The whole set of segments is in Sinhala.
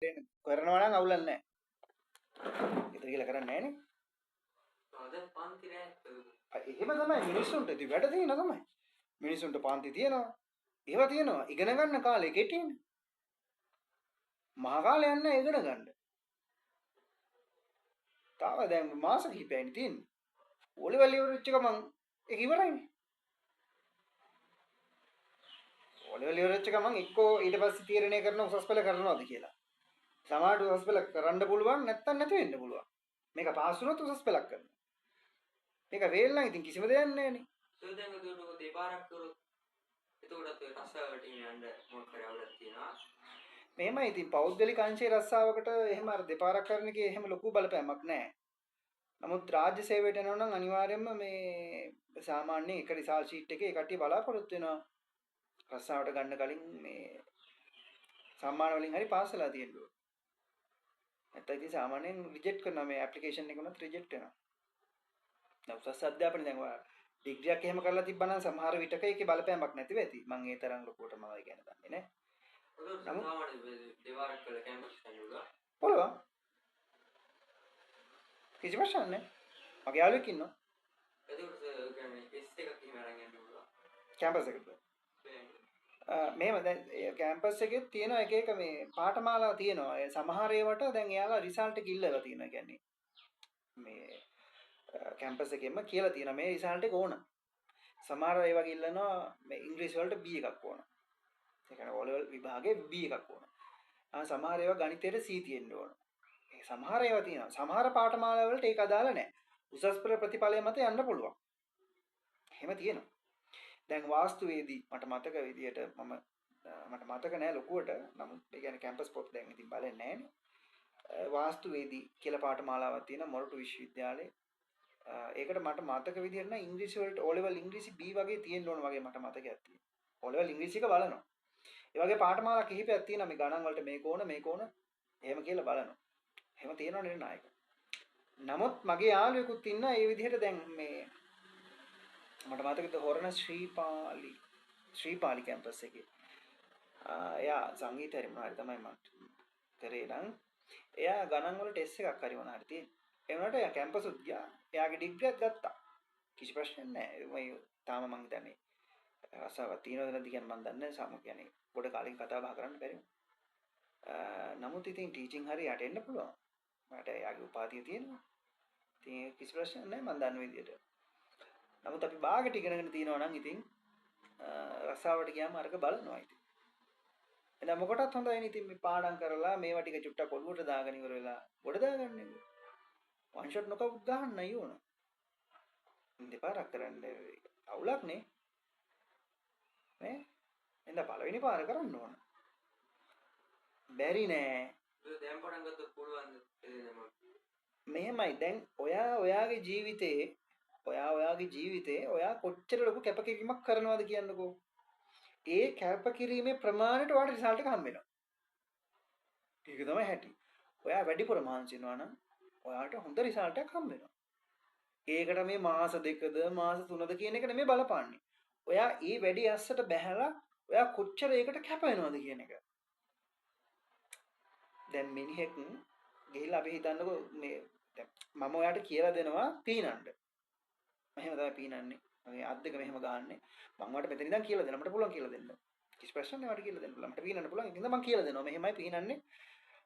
වැටෙන්නේ. කරනවා නම් අවුලක් නැහැ. ගෙදර ගිහලා කරන්නේ නැහැ නේ. දැන් පන්ති නෑ. එහෙම තමයි මිනිස්සුන්ට ඉතින් වැඩ තියෙනවා තමයි. මිනිස්සුන්ට පන්ති තියෙනවා. ඒවා තියෙනවා. ඉගෙන ගන්න කාලේ කෙටිනේ. මහා කාලයක් නැහැ ඉගෙන ගන්න. තාම දැන් මාස කිහිපයක්නේ තියෙන්නේ. ඕලෙවල් ඉවරෙච්ච ගමන් ඒක ඉවරයිනේ. ඕලෙවල් ඉවරෙච්ච ගමන් එක්කෝ ඊට පස්සේ තීරණය කරන උසස් පෙළ කරනවද කියලා. සමහරට උසස් පෙළ කරන්න පුළුවන් නැත්තම් නැති වෙන්න පුළුවන්. මේක පාස් වුණොත් උසස් පෙළක් කරනවා. මේක වේල් නම් ඉතින් කිසිම දෙයක් නැහැනේ. ඒ දැන් උදේට දෙපාරක් කරොත් එතකොටත් ඒ රස්සාවට යන්න මොකක් හරි අවුලක් තියෙනවා. මෙහෙමයි ඉතින් පෞද්ගලික අංශයේ රස්සාවකට එහෙම අර දෙපාරක් කරන එකේ එහෙම ලොකු බලපෑමක් නැහැ. නමුත් රාජ්‍ය සේවයට යනවා නම් අනිවාර්යයෙන්ම මේ සාමාන්‍ය එක රිසල්ට් ෂීට් එකේ කට්ටිය බලාපොරොත්තු වෙනවා. රස්සාවට ගන්න කලින් මේ සම්මාන වලින් හරි පාස් වෙලා තියෙන්න ඕන. නැත්නම් ඉතින් සාමාන්‍යයෙන් රිජෙක්ට් කරනවා මේ ඇප්ලිකේෂන් එක උනත් රිජෙක්ට් වෙනවා. දැන් උසස් අධ්‍යාපනය දැන් ඔයා ඩිග්‍රියක් එහෙම කරලා තිබ්බනම් සමහර විටක ඒකේ බලපෑමක් නැතිව ඇති. මම ඒ තරම් ලොකුවට මම කියන දන්නේ නැහැ. දෙපාරක් කරලා කැම්පස් යනවා. පුළුවන්. කිසි ප්‍රශ්නයක් නැහැ. මගේ යාළුවෙක් ඉන්නවා. එතකොට කියන්නේ S එකක් එහෙම අරන් යන්න පුළුවන්. කැම්පස් එකට. මෙහෙම දැන් කැම්පස් එකේ තියෙන එක එක මේ පාඨමාලා තියෙනවා. ඒ සමහර ඒවාට දැන් එයාලා රිසල්ට් එක ඉල්ලලා තියෙනවා. කියන්නේ මේ කැම්පස් එකෙන්ම කියලා තියෙනවා මේ රිසල්ට් එක ඕන. සමහර ඒවා ඉල්ලනවා මේ ඉංග්‍රීසි වලට B එකක් ඕන. ඒ කියන්නේ O level විභාගේ B එකක් ඕන. සමහර ඒවා ගණිතයට C තියෙන්න ඕන. ඒ සමහර ඒවා තියෙනවා. සමහර පාඨමාලා වලට ඒක අදාළ නැහැ. උසස් පෙළ ප්‍රතිඵලය මත යන්න පුළුවන්. එහෙම තියෙනවා. දැන් වාස්තුවේදී මට මතක විදියට මට මතක නෑ ලොකුවට. නමුත් ඒ කියන්නේ කැම්පස් පොත් දැන් ඉතින් බලන්නේ නෑනේ. වාස්තුවේදී කියලා පාඨමාලාවක් තියෙනවා මොරටු විශ්වවිද්‍යාලේ. ඒකට මට මතක විදියට නම් ඉංග්‍රීසි වලට O level ඉංග්‍රීසි B වගේ තියෙන්න ඕන වගේ මට මතකයක් තියෙනවා. O level ඉංග්‍රීසි එක බලනවා. ඒ වගේ පාඨමාලා කිහිපයක් තියෙනවා මේ ගණන් වලට මේක ඕන එහෙම කියලා බලනවා. එහෙම තියෙනවා නේ නායක. නමුත් මගේ යාළුවෙකුත් ඉන්නා ඒ විදිහට දැන් මේ මට මතකද හොරණ ශ්‍රීපාලි කැම්පස් එකේ. එයා සංගීතය මොනවාරි තමයි මම කරේ නම් එයා ගණන් වල ටෙස්ට් එකක් හරි මොනවාරි තියෙන්නේ. ඒ වුණාට එයා කැම්පස් උත් ගියා. එයාගේ ඩිග්‍රියක් ගත්තා. කිසි ප්‍රශ්නයක් නැහැ. මම තාම මං හිතන්නේ රසාවක් තියෙනවද නැද්ද කියන්නේ මම දන්නේ නැහැ. සාමු කියන්නේ පොඩ කාලෙක කතා බහ කරන්න බැරි වුණා. නමුත් ඉතින් ටීචින් හරි යට එන්න පුළුවන්. මට එයාගේ උපාධිය තියෙනවා. ඉතින් කිසි ප්‍රශ්නයක් නැහැ මම දන්න විදියට. නමුත් අපි බාගෙට ඉගෙනගෙන තියෙනවා නම් ඉතින් රසාවට ගියාම අරක බලනවා ඉතින්. එහෙනම් මොකටත් හොඳයි නේ ඉතින් මේ පාඩම් කරලා මේවා ටික චුට්ටක් ඔළුවට දාගෙන ඉවර වෙලා ගොඩ දාගන්න එක. වන් ෂොට් නොකවුට් ගහන්න ඕන. දෙපාරක් කරන්න අවුලක් නේ. නේ? එහෙනම් පළවෙනි පාර කරන්න ඕන. බැරි නෑ. දැන් පටන් ගත්තොත් පුළුවන් මෙහෙමයි දැන් ඔයාගේ ජීවිතේ ඔයා කොච්චර ලොකු කැපකිරීමක් කරනවද කියන්නකෝ. ඒ කැපකිරීමේ ප්‍රමාණයට ඔයාලට රිසල්ට් එක හම්බ වෙනවා. ඒක තමයි හැටි. ඔයා වැඩිපුර මහන්සි වෙනවා නම් ඔයාලට හොඳ රිසල්ට් එකක් හම්බ වෙනවා. ඒකට මේ මාස 2ද මාස 3ද කියන එක නෙමෙයි බලපාන්නේ. ඔයා ඒ වැඩි ඇස්සට බැහැලා ඔයා කොච්චර ඒකට කැප වෙනවද කියන එක. දැන් මිනිහෙක් ගිහිල්ලා අපි හිතන්නකෝ මේ මම ඔයාට කියලා දෙනවා පීනන්න. මෙහෙම තමයි පීනන්නේ. මගේ අත් දෙක මෙහෙම ගහන්නේ. මම ඔයාලට මෙතන ඉඳන් කියලා දෙන්න. මට පුළුවන් කියලා දෙන්න. කිසි ප්‍රශ්නයක් නෑ මට කියලා දෙන්න. මට පීනන්න පුළුවන්. ඉතින් මම කියලා දෙනවා. මෙහෙමයි පීනන්නේ.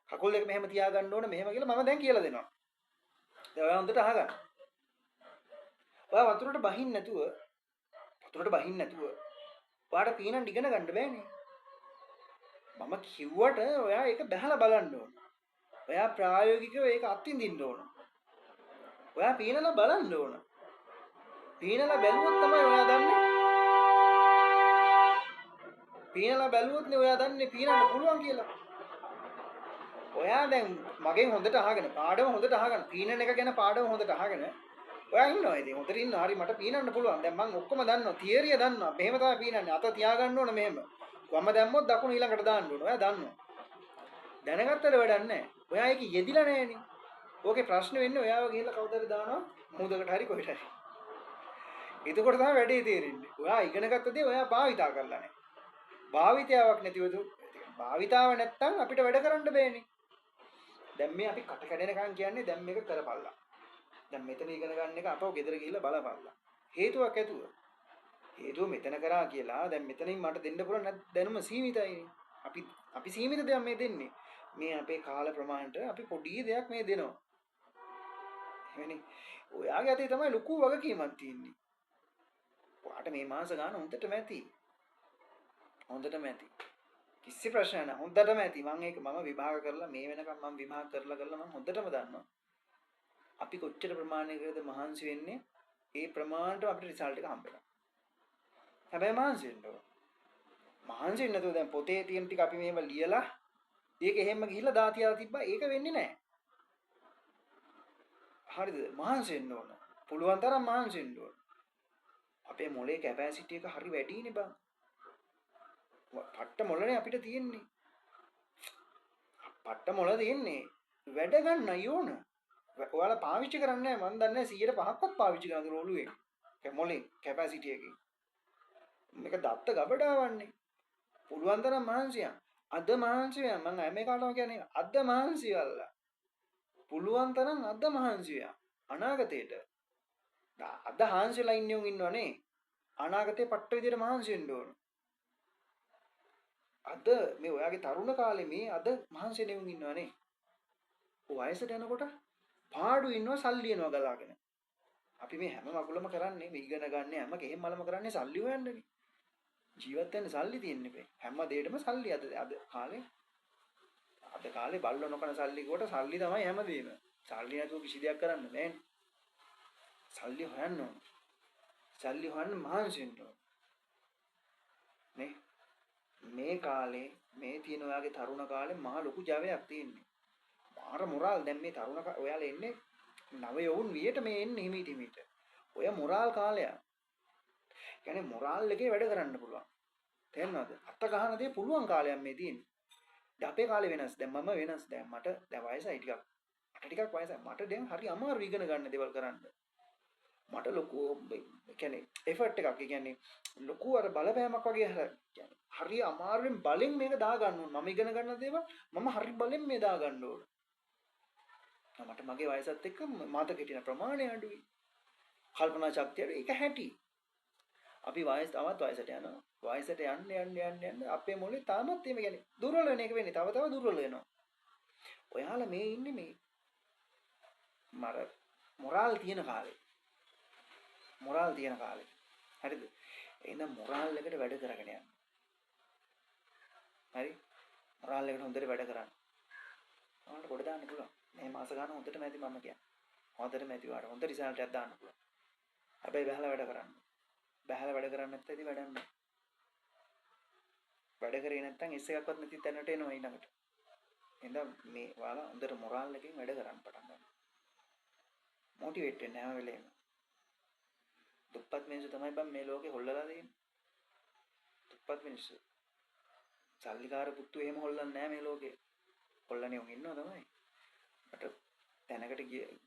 කකුල් දෙක මෙහෙම තියාගන්න ඕන මෙහෙම කියලා මම දැන් කියලා දෙනවා. දැන් ඔයා හොඳට අහගන්න. ඔයා වතුරට බහින්න නැතුව ඔයාට පීනන්න ඉගෙන ගන්න බෑනේ. මම කිව්වට ඔයා ඒක බහලා බලන්න ඕන. ඔයා ප්‍රායෝගිකව ඒක අත්විඳින්න ඕන. ඔයා පීනලා බලන්න ඕන. පීනලා බැලුවොත් තමයි ඔයා දන්නේ. පීනලා බැලුවොත් නේ ඔයා දන්නේ පීනන්න පුළුවන් කියලා. ඔයා දැන් මගෙන් හොඳට අහගෙන පාඩම හොඳට අහගෙන පීනන එක ගැන පාඩම හොඳට අහගෙන ඔයා ඉන්නවා ඉතින් හොඳට ඉන්නවා. හරි මට පීනන්න පුළුවන්. දැන් මම ඔක්කොම දන්නවා. තියරිය දන්නවා. මෙහෙම තමයි පීනන්නේ. අත තියාගන්න ඕන මෙහෙම. වම දැම්මොත් දකුණු ඊළඟට දාන්න ඕන. ඔයා දන්නවා. දැනගත්තට වැඩක් නැහැ. ඔයා ඒක යෙදිලා නැහෙනේ. ඕකේ ප්‍රශ්න වෙන්නේ ඔයාව ගිහලා කවුදරි දානවා මුහුදකට හරි කොහෙට හරි. එතකොට තමයි වැඩේ තේරෙන්නේ. ඔයා ඉගෙන ගත්ත දේ ඔයා භාවිතා කරලා නැහැ. භාවිතාවක් නැතිවද භාවිතාව නැත්තම් අපිට වැඩ කරන්න බෑනේ. දැන් මේ අපි කට කැඩෙනකන් කියන්නේ දැන් මේක කරපල්ලා. දැන් මෙතන ඉගෙන ගන්න එක අපව ගෙදර ගිහිල්ලා බලපල්ලා. හේතුවක් ඇතුව. හේතුව මෙතන කරා කියලා දැන් මෙතනින් මට දෙන්න පුළුවන් දැනුම සීමිතයි. අපි සීමිත දෙයක් මේ දෙන්නේ. මේ අපේ කාල ප්‍රමාණයට අපි පොඩි දෙයක් මේ දෙනවා. එවැනි ඔයාගේ අතේ තමයි ලොකු වගකීමක් තියෙන්නේ. ඔයාට මේ මාස ගන්න හොඳටම ඇති. හොඳටම ඇති. කිසි ප්‍රශ්නයක් නැහැ. හොඳටම ඇති. මම විභාග කරලා මේ වෙනකම් මම විභාග කරලා මම හොඳටම දන්නවා. අපි කොච්චර ප්‍රමාණයකද මහන්සි වෙන්නේ ඒ ප්‍රමාණයට අපිට රිසල්ට් එක හම්බ වෙනවා. හැබැයි මහන්සි වෙන්න ඕන. මහන්සි වෙන්නේ නැතුව දැන් පොතේ තියෙන ටික අපි මේව ලියලා ඒක එහෙම ගිහිල්ලා දාතියලා තිබ්බා ඒක වෙන්නේ නැහැ. හරිද? මහන්සි වෙන්න ඕන. පුළුවන් තරම් මහන්සි වෙන්න ඕන. අපේ මොලේ කැපැසිටි එක හරි වැඩිනේ බං. පට්ට මොළනේ අපිට තියෙන්නේ. පට්ට මොළ තියෙන්නේ. වැඩ ගන්න ඕන. ඔයාලා පාවිච්චි කරන්නේ නැහැ. මම දන්නේ 100%ක්වත් පාවිච්චි කරනද ඔළුවේ. මොලේ කැපැසිටි එකේ. මේක දත්ත ගබඩාවන්නේ. පුළුවන් තරම් මහන්සියන්. අද මහන්සි වෙන මම මේ කාටම කියන්නේ අද මහන්සි වෙලා. පුළුවන් තරම් අද මහන්සි වෙන. අනාගතේට. අද හාන්සිලා ඉන්නවනේ. අනාගතේ පට්ට විදියට මහන්සි වෙන්න ඕන. අද මේ ඔයාගේ තරුණ කාලේ මේ අද මහන්සි වෙනුන් ඉන්නවනේ. වයසට යනකොට පාඩු ඉන්නවා සල්ලි එනවා ගලාගෙන. අපි මේ හැම මගුලම කරන්නේ මේ ඉගෙන ගන්න හැම කෙහෙම මලම කරන්නේ සල්ලි හොයන්නනේ. ජීවත් වෙන්න සල්ලි තියෙන්නේ. හැම දෙයකටම සල්ලි අද කාලේ බල්ලෝ නොකන සල්ලි කොට සල්ලි තමයි හැමදේම. සල්ලි නැතුව කිසි දෙයක් කරන්න බෑනේ. සල්ලි හොයන්න ඕන. සල්ලි හොයන්න මහන්සි වෙන්න ඕන. මේ කාලේ මේ තියෙන ඔයාගේ තරුණ කාලේ මහ ලොකු ජවයක් තියෙන්නේ. මාර මොරාල් දැන් මේ තරුණ ඔයාලා එන්නේ නව යවුන් වියට මේ එන්නේ හිමීට. ඔය මොරාල් කාලයක්. කියන්නේ මොරාල් එකේ වැඩ කරන්න පුළුවන්. තේරෙනවද? අත ගහන දේ පුළුවන් කාලයක් මේ තියෙන්නේ. දැන් අපේ කාලේ වෙනස්. දැන් මම වෙනස්. දැන් මට දැන් වයසයි ටිකක් වයසයි. මට දැන් හරි අමාරු ඉගෙන ගන්න දේවල් කරන්න. මට ලොකු කියන්නේ එෆර්ට් එකක්. ඒ කියන්නේ ලොකු අර බලපෑමක් වගේ කියන්නේ හරි අමාරුවෙන් බලෙන් මේක දා ගන්න ඕන. මම ඉගෙන ගන්න දේවල් මම හරි බලෙන් මේ දා ගන්න ඕන. මට මගේ වයසත් එක්ක මතක හිටින ප්‍රමාණය අඩුයි. කල්පනා ශක්තිය ඒක හැටි. අපි තවත් වයසට යනවා. වයසට යන්න අපේ මොලේ තාමත් එහෙම කියන්නේ දුර්වල වෙන එක වෙන්නේ. තව දුර්වල වෙනවා. ඔයාලා මේ ඉන්නේ මේ මොරාල් තියෙන කාලේ. මොරාල් තියෙන කාලේ. හරිද? එහෙනම් මොරාල් එකට වැඩ කරගෙන යන්න. හරි? මොරාල් එකට හොඳට වැඩ කරන්න. ඔයාලට කොට දාන්න පුළුවන්. මේ මාස ගන්න හොඳටම ඇති මම කියන්නේ. හොඳටම ඇති වාට හොඳ රිසල්ට් එකක් දාන්න පුළුවන්. හැබැයි බහලා වැඩ කරන්න. බහලා වැඩ කරන්නේ නැත්නම් ඉතින් වැඩක් නැහැ. වැඩ කරේ නැත්නම් එස් එකක්වත් නැති තැනට එනවා ඊළඟට. එහෙනම් මේ ඔයාලා හොඳට මොරාල් එකකින් වැඩ කරන්න පටන් ගන්න. මොටිවේට් වෙන්න හැම වෙලේම. දුප්පත් මිනිස්සු තමයි බම් මේ ලෝකේ හොල්ලලා තියෙන්නේ. දුප්පත් මිනිස්සු. සල්ලිකාර පුතු එහෙම හොල්ලන්නේ නැහැ මේ ලෝකේ. හොල්ලන්නේ උන් ඉන්නවා තමයි. මට තැනකට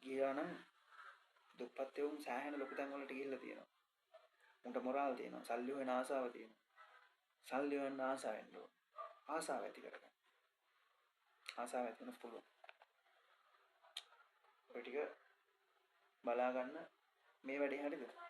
ගියා නම් දුප්පත් වුන් සෑහෙන ලොකු තැන් වලට ගිහිල්ලා තියෙනවා. උන්ට මොරාල් තියෙනවා. සල්ලි හොයන ආසාව තියෙනවා. සල්ලි හොයන ආසාව වෙන්න ඕන. ආසාව ඇති කරගන්න. ආසාව ඇති වෙන පුළුවන්. ඔය ටික බලා ගන්න මේ වැඩේ හරියද?